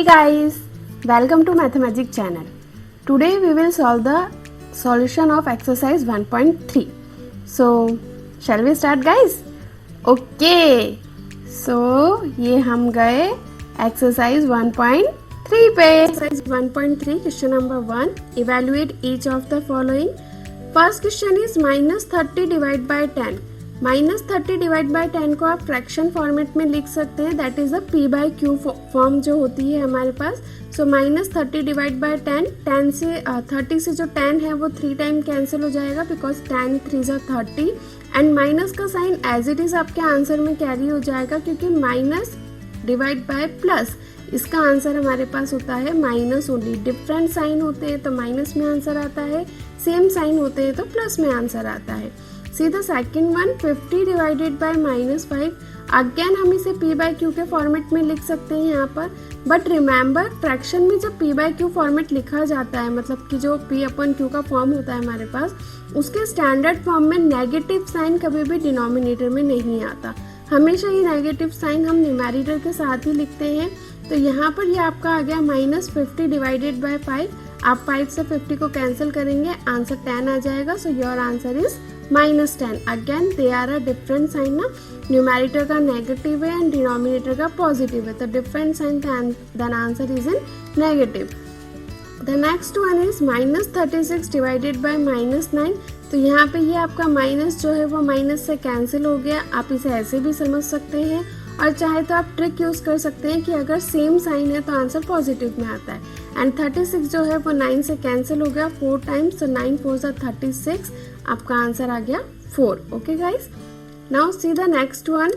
guys, welcome to Mathemagic channel. Today we will solve the solution of exercise 1.3. So, shall we start guys? Okay. So, ये हम गए exercise 1.3 पे. Exercise 1.3 question number 1. Evaluate each of the following. First question is -30 divided by 10. -30 divide by 10 को आप fraction format में लिख सकते हैं. That is the P by Q form जो होती है हमारे पास. सो -30 डिवाइड बाय 10, 10 से 30 से जो 10 है वो 3 टाइम कैंसिल हो जाएगा बिकॉज 10 3 30 एंड माइनस का साइन एज इट इज आपके आंसर में कैरी हो जाएगा क्योंकि माइनस डिवाइड बाय प्लस इसका आंसर हमारे पास होता है माइनस ओनली. डिफरेंट साइन होते हैं तो माइनस में आंसर आता है, सेम साइन होते हैं तो प्लस में आंसर आता है. See the second one 50 divided by -5. Again हम इसे p बाई क्यू के फॉर्मेट में लिख सकते हैं यहाँ पर. बट रिमेंबर फ्रैक्शन में जब p बाई क्यू फॉर्मेट लिखा जाता है मतलब कि जो p अपन q का फॉर्म होता है हमारे पास उसके स्टैंडर्ड फॉर्म में नेगेटिव साइन कभी भी डिनोमिनेटर में नहीं आता. हमेशा ये नेगेटिव साइन हम न्यूमेरेटर के साथ ही लिखते हैं. तो यहाँ पर ये आपका आ गया -50 डिवाइडेड बाय 5. आप 5 से 50 को कैंसिल करेंगे, आंसर 10 आ जाएगा. So your answer is -10. Again they are a different sign ना. न्यूमेरेटर का नेगेटिव है एंड डिनोमिनेटर का पॉजिटिव है तो different sign then answer is in negative. The next one is -36 divided by -9. तो यहाँ पे ये आपका माइनस जो है वो माइनस से कैंसिल हो गया. आप इसे ऐसे भी समझ सकते हैं और चाहे तो आप ट्रिक यूज कर सकते हैं कि अगर सेम साइन है तो आंसर पॉजिटिव में आता है. एंड 36 जो है वो 9 से कैंसिल हो गया 4 टाइम्स. तो 9 4 36 आपका आंसर आ गया 4. Okay guys, now see the next one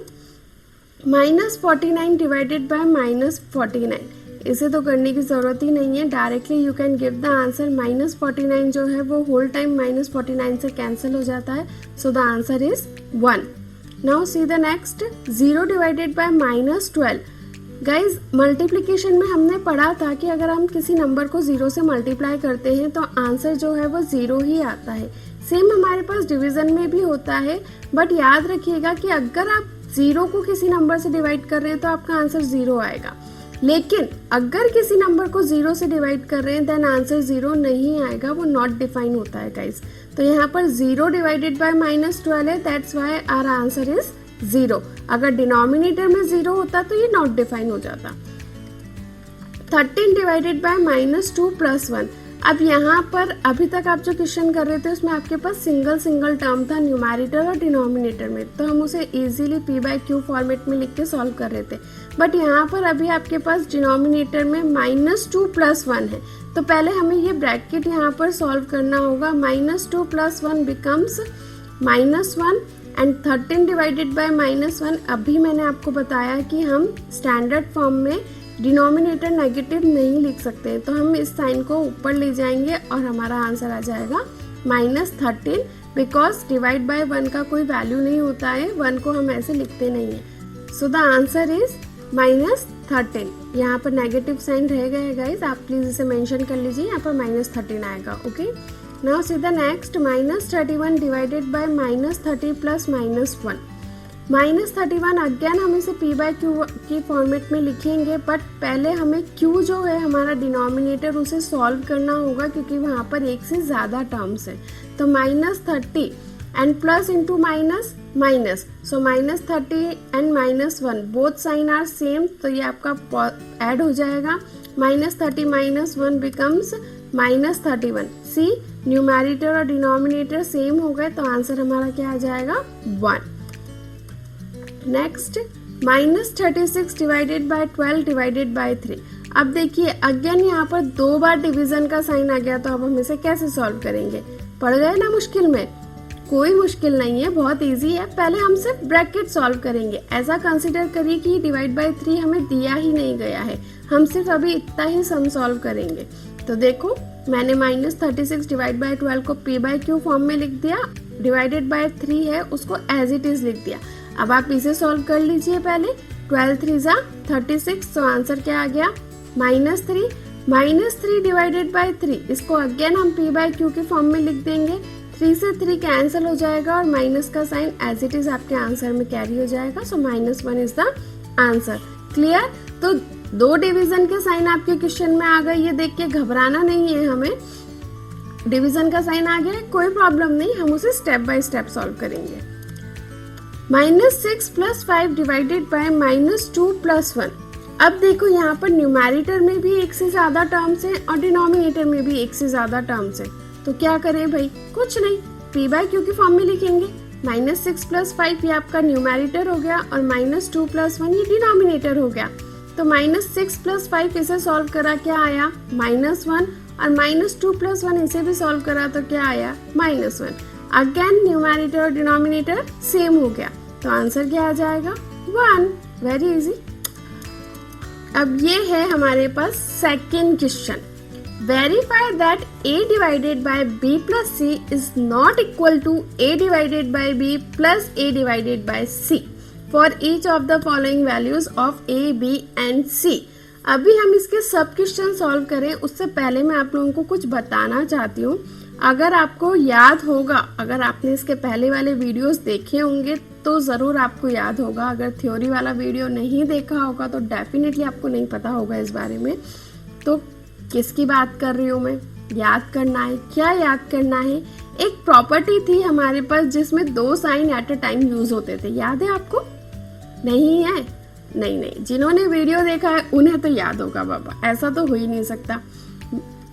-49 divided by -49. इसे तो करने की जरूरत ही नहीं है, directly you can give the answer. -49 जो है वो होल टाइम -49 से कैंसिल हो जाता है. So the answer is 1. Now see the next 0 divided by -12. Guys multiplication में हमने पढ़ा था कि अगर हम किसी नंबर को 0 से मल्टीप्लाई करते हैं तो आंसर जो है वो 0 ही आता है. सेम हमारे पास डिवीजन में भी होता है. बट याद रखिएगा कि अगर आप 0 को किसी नंबर से डिवाइड कर रहे हैं तो आपका आंसर 0 आएगा. लेकिन अगर किसी नंबर को 0 से डिवाइड कर रहे हैं देन आंसर 0 नहीं आएगा, वो नॉट डिफाइन होता है गाइज. तो यहाँ पर 0 डिवाइडेड बाय -12 है, that's why our answer is 0. अगर डिनोमिनेटर में 0 होता तो ये नॉट डिफाइन हो जाता. 13 डिवाइडेड बाय -2 + 1. अब यहाँ पर अभी तक आप जो क्वेश्चन कर रहे थे उसमें आपके पास सिंगल टर्म था न्यूमेरेटर और डिनोमिनेटर में, तो हम उसे easily p by Q format में लिख के सॉल्व कर रहे थे. बट यहाँ पर अभी आपके पास डिनोमिनेटर में -2 + 1 है तो पहले हमें ये ब्रैकेट यहाँ पर सॉल्व करना होगा. -2 + 1 बिकम्स -1 एंड 13 डिवाइडेड बाय -1. अभी मैंने आपको बताया कि हम स्टैंडर्ड फॉर्म में डिनोमिनेटर नेगेटिव नहीं लिख सकते तो हम इस साइन को ऊपर ले जाएंगे और हमारा आंसर आ जाएगा -13 बिकॉज डिवाइड बाय 1 का कोई वैल्यू नहीं होता है, 1 को हम ऐसे लिखते नहीं है. So the answer is -13. यहाँ पर नेगेटिव साइन रहेगा है गाइज, आप प्लीज इसे मेंशन कर लीजिए. यहाँ पर -13 आएगा. Okay, now see the next -31 divided by -30 + -1. -31 again हम इसे p बाई क्यू की फॉर्मेट में लिखेंगे बट पहले हमें q जो है हमारा डिनोमिनेटर उसे सॉल्व करना होगा क्योंकि वहाँ पर एक से ज़्यादा टर्म्स है. तो -30 and plus into minus. So -30 and -1 both sign are same तो ये आपका ऐड हो जाएगा. -30 - 1 बिकम्स -31. सी न्यूमेरेटर और डिनोमिनेटर सेम हो गए तो आंसर हमारा क्या आ जाएगा 1. Next -36 divided by 12 divided by 3. अब देखिए अगेन यहाँ पर 2 बार डिवीजन का साइन आ गया तो अब हम इसे कैसे सॉल्व करेंगे. पड़ गए ना मुश्किल में. कोई मुश्किल नहीं है, बहुत इजी है. पहले हम सिर्फ ब्रैकेट सॉल्व करेंगे. ऐसा कंसीडर करिए कि डिवाइड बाय 3 हमें दिया ही नहीं गया है, हम सिर्फ अभी इतना ही सम सॉल्व करेंगे. तो देखो मैंने -36 डिवाइड बाय 12 को p बाई क्यू फॉर्म में लिख दिया, डिवाइडेड बाय 3 है उसको एज इट इज लिख दिया. अब आप इसे सॉल्व कर लीजिए पहले. 12 3 36. तो आंसर क्या आ गया -3. -3 डिवाइडेड बाय 3 इसको अगेन हम p बाई क्यू के फॉर्म में लिख देंगे. 3 से 3 कैंसिल हो जाएगा और माइनस का साइन एज इट इज आपके आंसर में कैरी हो जाएगा. सो -1 इज द आंसर. क्लियर. तो दो डिवीजन के साइन आपके क्वेश्चन में आ गए, ये देख के घबराना नहीं है हमें। डिवीजन का साइन आ गया, कोई प्रॉब्लम नहीं, हम उसे स्टेप बाय स्टेप सॉल्व करेंगे। -6 + 5 डिवाइडेड बाय -2 + 1। अब देखो यहाँ पर न्यूमैरेटर में भी एक से ज्यादा टर्म्स है और डिनोमिनेटर में भी एक से ज्यादा टर्म्स है, तो क्या करें भाई, कुछ नहीं, p/q की फॉर्म में लिखेंगे। -6 + 5 ये आपका न्यूमैरेटर हो गया और -2 + 1 ये डिनोमिनेटर हो गया। तो -6 + 5 इसे सॉल्व करा, क्या आया -1, और -2 + 1 इसे भी सॉल्व करा तो क्या आया -1। अगेन न्यूमैरेटर और डिनोमिनेटर सेम हो गया, तो आंसर क्या आ जाएगा 1। Very easy. अब ये है हमारे पास second question. Verify that a divided by b + c is not equal to a divided by b + a divided by c for each of the following values of a, b and c। अभी हम इसके सब question solve करें उससे पहले मैं आप लोगों को कुछ बताना चाहती हूँ। अगर आपको याद होगा, अगर आपने इसके पहले वाले वीडियोस देखे होंगे तो ज़रूर आपको याद होगा। अगर थ्योरी वाला वीडियो नहीं देखा होगा तो डेफिनेटली आपको नहीं पता होगा इस बारे में। तो किसकी बात कर रही हूँ मैं, याद करना है। क्या याद करना है, एक प्रॉपर्टी थी हमारे पास जिसमें 2 sign at a time use होते थे, याद है आपको? नहीं है? नहीं, जिन्होंने वीडियो देखा है उन्हें तो याद होगा बाबा, ऐसा तो हो ही नहीं सकता।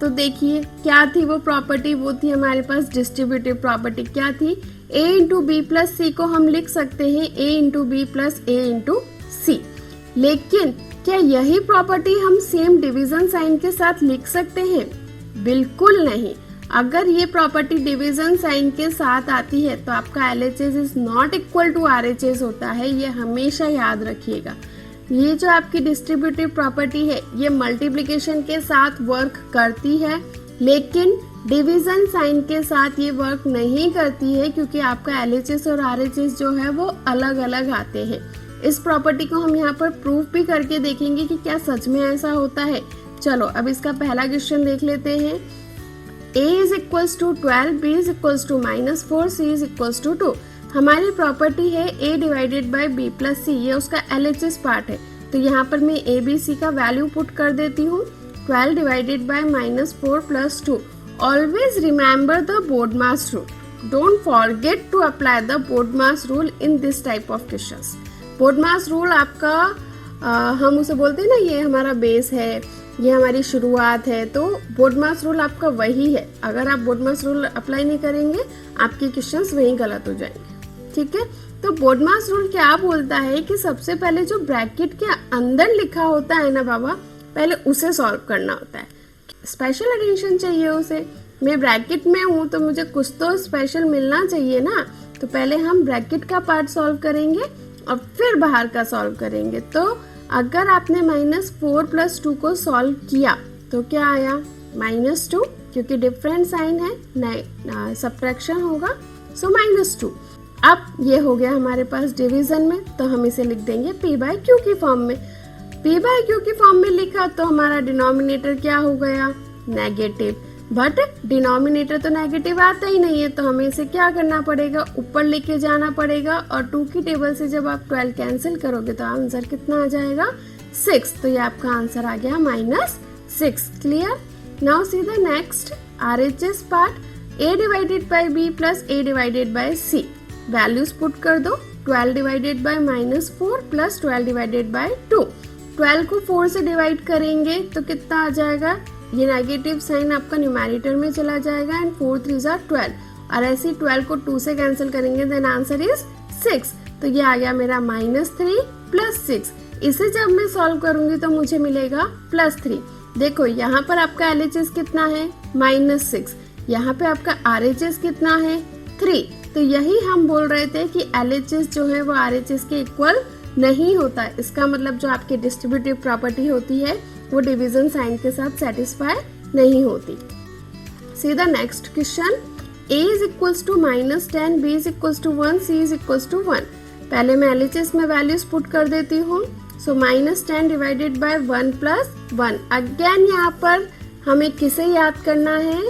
तो देखिए क्या थी वो प्रॉपर्टी, वो थी हमारे पास डिस्ट्रीब्यूटिव प्रॉपर्टी। क्या थी, a × b + c को हम लिख सकते हैं a × b + a × c। लेकिन क्या यही प्रॉपर्टी हम सेम डिवीजन साइन के साथ लिख सकते हैं? बिल्कुल नहीं। अगर ये प्रॉपर्टी डिवीजन साइन के साथ आती है तो आपका LHS is not equal to RHS होता है, ये हमेशा याद रखिएगा। ये जो आपकी डिस्ट्रीब्यूटिव प्रॉपर्टी है ये मल्टीप्लिकेशन के साथ वर्क करती है, लेकिन डिवीजन साइन के साथ ये वर्क नहीं करती है, क्योंकि आपका LHS और RHS जो है वो अलग अलग आते हैं। इस प्रॉपर्टी को हम यहाँ पर प्रूफ भी करके देखेंगे कि क्या सच में ऐसा होता है। चलो अब इसका पहला क्वेश्चन देख लेते हैं। a = 12, b = -4, c = 2। हमारी प्रॉपर्टी है a divided by b + c, ये उसका LHS पार्ट है। तो यहाँ पर मैं a, b, c का वैल्यू पुट कर देती हूँ। 12 divided by -4 + 2। Always remember the BODMAS rule, don't forget to apply the BODMAS rule in this type of questions. BODMAS rule आपका हम उसे बोलते हैं ना, ये हमारा बेस है, ये हमारी शुरुआत है। तो BODMAS रूल आपका वही है। अगर आप BODMAS रूल अप्लाई नहीं करेंगे आपके क्वेश्चंस वहीं गलत हो जाएंगे, ठीक है। तो BODMAS रूल क्या बोलता है कि सबसे पहले जो ब्रैकेट के अंदर लिखा होता है ना बाबा, पहले उसे सॉल्व करना होता है। स्पेशल अटेंशन चाहिए उसे। मैं ब्रैकेट में हूँ तो मुझे कुछ तो स्पेशल मिलना चाहिए ना, तो पहले हम ब्रैकेट का पार्ट सॉल्व करेंगे और फिर बाहर का सॉल्व करेंगे। तो अगर आपने -4 + 2 को सॉल्व किया तो क्या आया -2, क्योंकि डिफरेंट साइन है, सब्ट्रैक्शन होगा, सो -2। अब ये हो गया हमारे पास डिवीजन में, तो हम इसे लिख देंगे p/q की फॉर्म में। p/q की फॉर्म में लिखा तो हमारा डिनोमिनेटर क्या हो गया, नेगेटिव। बट डिनोमिनेटर तो नेगेटिव आता ही नहीं है, तो हमें इसे क्या करना पड़ेगा, ऊपर लेके जाना पड़ेगा। और 2 की टेबल से जब आप 12 कैंसिल करोगे तो आंसर कितना आ जाएगा 6। तो ये आपका आंसर आ गया -6। Clear. Now see the next RHS part, a divided by b + a divided by c। Values put कर दो। 12 डिवाइडेड बाय -4 + 12 डिवाइडेड बाय 2। 12 को 4 से डिवाइड करेंगे तो कितना आ जाएगा, ये नेगेटिव साइन आपका न्यूमैरेटर में चला जाएगा एंड 4 3 = 12। और ऐसे 12 को 2 से कैंसिल करेंगे देन आंसर इज 6। तो ये आ गया मेरा -3 + 6। इसे जब मैं सॉल्व करूंगी तो मुझे मिलेगा +3। देखो यहाँ पर आपका LHS कितना है -6, यहाँ पे आपका RHS कितना है 3। तो यही हम बोल रहे थे कि LHS जो है वो RHS के इक्वल नहीं होता। इसका मतलब जो आपकी डिस्ट्रीब्यूटिव प्रॉपर्टी होती है वो डिवीजन साइन के साथ सेटिस्फाई नहीं होती। See the next question, a = -10, b = 1, c = 1। पहले मैं LHS में वैल्यूज पुट कर देती हूँ। सो -10 डिवाइडेड बाय 1 + 1। अगेन यहाँ पर हमें किसे याद करना है,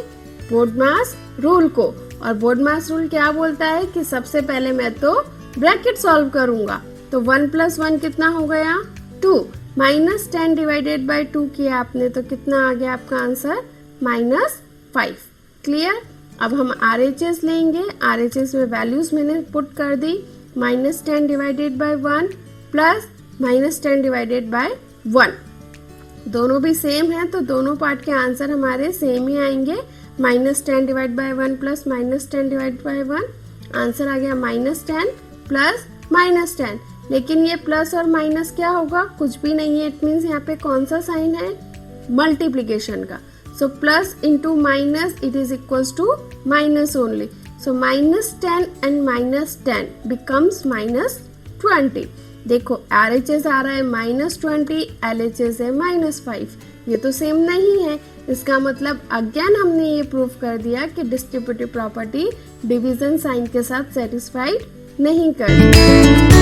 BODMAS रूल को। और BODMAS रूल क्या बोलता है कि सबसे पहले मैं तो ब्रैकेट सॉल्व करूंगा। तो 1 + 1 कितना हो गया 2। -10 डिवाइडेड बाय 2 किया आपने तो कितना आ गया आपका आंसर -5। क्लियर। अब हम RHS लेंगे। RHS में वैल्यूज मैंने पुट कर दी, -10 divided by 1 plus -10 divided by 1। दोनों भी सेम है तो दोनों पार्ट के आंसर हमारे सेम ही आएंगे। -10 divide by 1 plus -10 divide by 1, answer आ गया -10 प्लस -10। लेकिन ये प्लस और माइनस क्या होगा, कुछ भी नहीं है। इट मीन्स यहाँ पे कौन सा साइन है, मल्टीप्लीकेशन का। So plus into minus it is equals to minus only. So -10 and -10 becomes -20। देखो RHS आ रहा है -20, LHS है -5। ये तो सेम नहीं है। इसका मतलब अगेन हमने ये प्रूव कर दिया कि डिस्ट्रीब्यूटिव प्रॉपर्टी डिवीजन साइन के साथ सेटिस्फाइड नहीं करती।